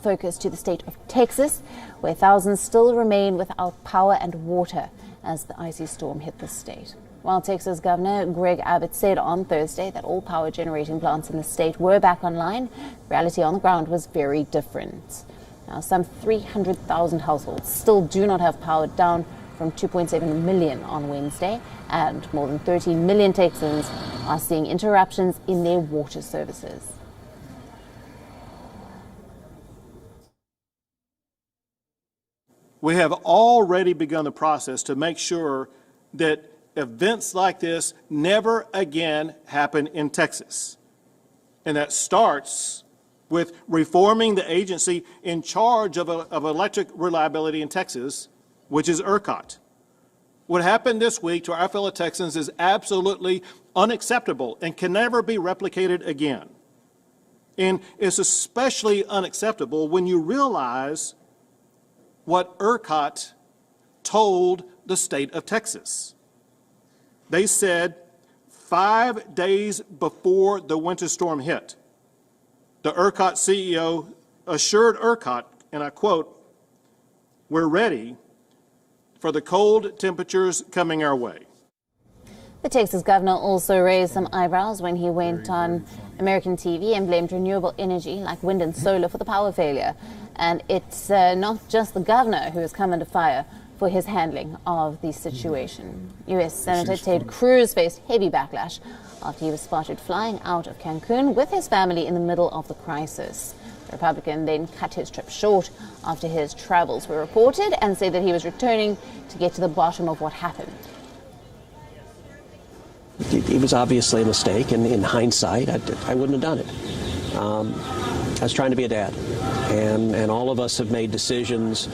Focus to the state of Texas, where thousands still remain without power and water as the icy storm hit the state. While Texas Governor Greg Abbott said on Thursday that all power generating plants in the state were back online, reality on the ground was very different. Now, some 300,000 households still do not have power, down from 2.7 million on Wednesday, and more than 30 million Texans are seeing interruptions in their water services. We have already begun the process to make sure that events like this never again happen in Texas. And that starts with reforming the agency in charge of electric reliability in Texas, which is ERCOT. What happened this week to our fellow Texans is absolutely unacceptable and can never be replicated again. And it's especially unacceptable when you realize what ERCOT told the state of Texas. They said 5 days before the winter storm hit, the ERCOT CEO assured ERCOT, and I quote, "We're ready for the cold temperatures coming our way." The Texas governor also raised some eyebrows when he went on American TV and blamed renewable energy like wind and solar for the power failure. And it's not just the governor who has come under fire for his handling of the situation. U.S. Senator Ted Cruz faced heavy backlash after he was spotted flying out of Cancun with his family in the middle of the crisis. The Republican then cut his trip short after his travels were reported and said that he was returning to get to the bottom of what happened. It was obviously a mistake, and in hindsight, I wouldn't have done it. I was trying to be a dad, and all of us have made decisions.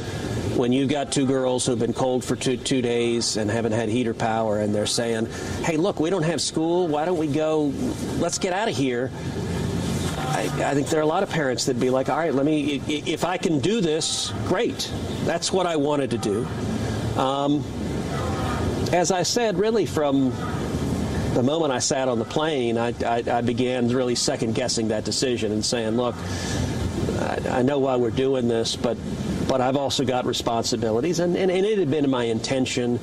When you've got two girls who've been cold for two days and haven't had heater power, and they're saying, "Hey, look, we don't have school. Why don't we go? Let's get out of here." I think there are a lot of parents that'd be like, "All right, if I can do this, great." That's what I wanted to do. As I said, really from the moment I sat on the plane, I began really second-guessing that decision and saying, look, I know why we're doing this, but I've also got responsibilities. And it had been my intention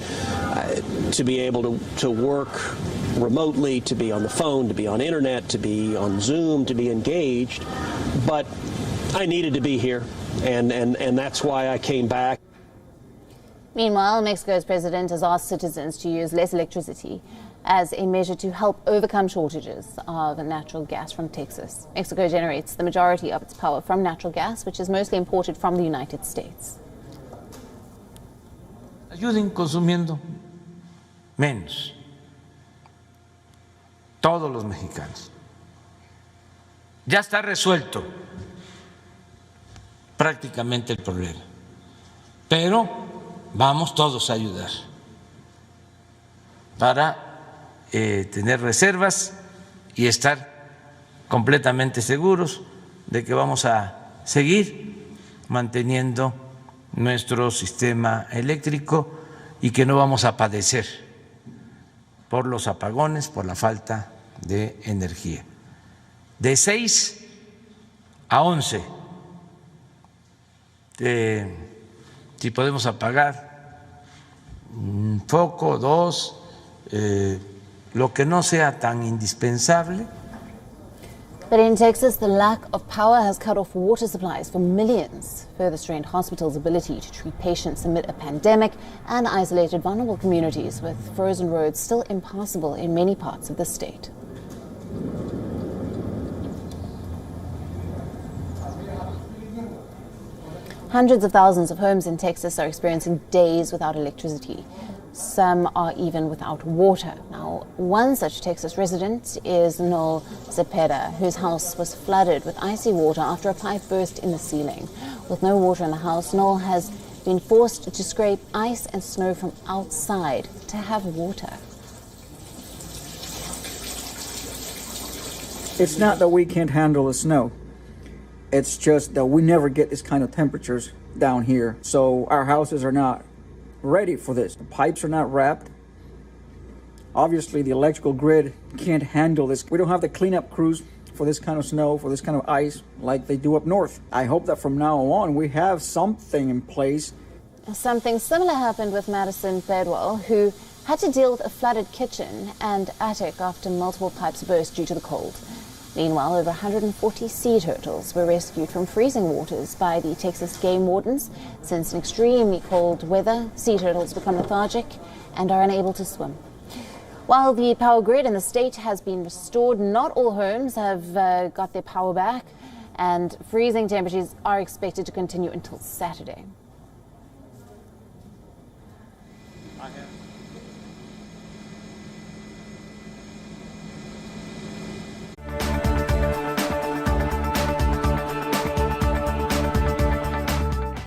to be able to work remotely, to be on the phone, to be on internet, to be on Zoom, to be engaged. But I needed to be here, and that's why I came back. Meanwhile, Mexico's president has asked citizens to use less electricity as a measure to help overcome shortages of natural gas from Texas. Mexico generates the majority of its power from natural gas, which is mostly imported from the United States. Ayuden consumiendo menos, todos los mexicanos. Ya está resuelto prácticamente el problema, pero vamos todos a ayudar para tener reservas y estar completamente seguros de que vamos a seguir manteniendo nuestro sistema eléctrico y que no vamos a padecer por los apagones, por la falta de energía. De 6 a 11, si podemos apagar un foco, dos, lo que no sea tan indispensable. But in Texas, the lack of power has cut off water supplies for millions, further strained hospitals' ability to treat patients amid a pandemic, and isolated vulnerable communities with frozen roads still impassable in many parts of the state. Hundreds of thousands of homes in Texas are experiencing days without electricity. Some are even without water. Now, one such Texas resident is Noel Cepeda, whose house was flooded with icy water after a pipe burst in the ceiling. With no water in the house, Noel has been forced to scrape ice and snow from outside to have water. It's not that we can't handle the snow. It's just that we never get this kind of temperatures down here. So our houses are not ready for this. The pipes are not wrapped. Obviously, the electrical grid can't handle this. We don't have the cleanup crews for this kind of snow, for this kind of ice, like they do up north. I hope that from now on we have something in place. Something similar happened with Madison Bedwell, who had to deal with a flooded kitchen and attic after multiple pipes burst due to the cold. Meanwhile, over 140 sea turtles were rescued from freezing waters by the Texas game wardens. Since an extremely cold weather, sea turtles become lethargic and are unable to swim. While the power grid in the state has been restored, not all homes have got their power back, and freezing temperatures are expected to continue until Saturday. I have